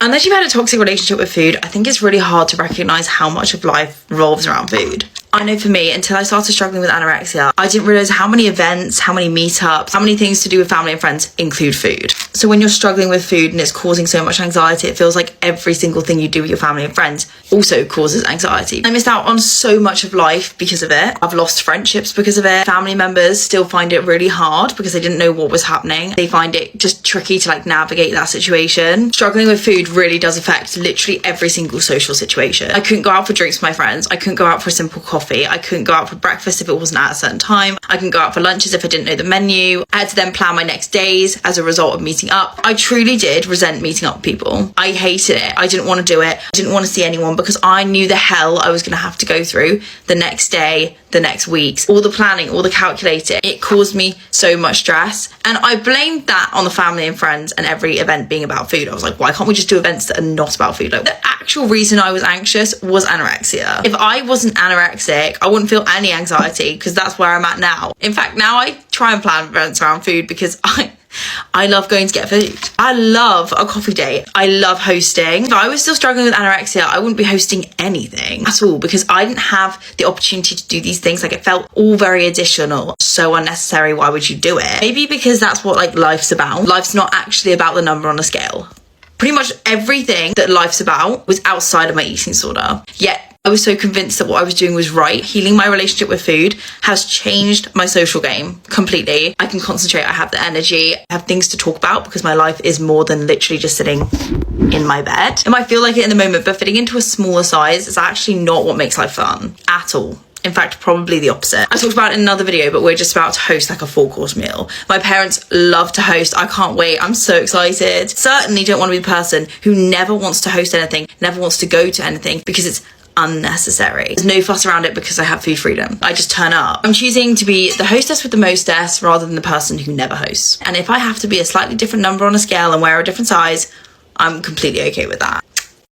Unless you've had a toxic relationship with food, I think it's really hard to recognize how much of life revolves around food. I know for me, until I started struggling with anorexia, I didn't realize how many events, how many meetups, how many things to do with family and friends include food. So when you're struggling with food and it's causing so much anxiety, it feels like every single thing you do with your family and friends also causes anxiety. I missed out on so much of life because of it. I've lost friendships because of it. Family members still find it really hard because they didn't know what was happening. They find it just tricky to like navigate that situation. Struggling with food really does affect literally every single social situation. I couldn't go out for drinks with my friends. I couldn't go out for a simple coffee. I couldn't go out for breakfast if it wasn't at a certain time. I couldn't go out for lunches if I didn't know the menu. I had to then plan my next days as a result of meeting up. I truly did resent meeting up with people. I hated it. I didn't want to do it. I didn't want to see anyone because I knew the hell I was going to have to go through the next day, the next weeks, all the planning, all the calculating. It caused me so much stress. And I blamed that on the family and friends and every event being about food. I was like, why can't we just do events that are not about food? Like, the actual reason I was anxious was anorexia. If I wasn't anorexic, I wouldn't feel any anxiety because that's where I'm at now. In fact, now I try and plan events around food because I love going to get food. I love a coffee date. I love hosting. If I was still struggling with anorexia, I wouldn't be hosting anything at all because I didn't have the opportunity to do these things. Like, it felt all very additional, so unnecessary. Why would you do it? Maybe because that's what like life's about. Life's not actually about the number on a scale. Pretty much everything that life's about was outside of my eating disorder. Yet I was so convinced that what I was doing was right. Healing my relationship with food has changed my social game completely. I can concentrate, I have the energy, I have things to talk about because my life is more than literally just sitting in my bed. It might feel like it in the moment, but fitting into a smaller size is actually not what makes life fun at all. In fact, probably the opposite. I talked about it in another video, but we're just about to host like a 4-course meal. My parents love to host. I can't wait. I'm so excited. Certainly don't want to be the person who never wants to host anything, never wants to go to anything because it's unnecessary. There's no fuss around it because I have food freedom. I just turn up. I'm choosing to be the hostess with the mostess rather than the person who never hosts. And if I have to be a slightly different number on a scale and wear a different size, I'm completely okay with that.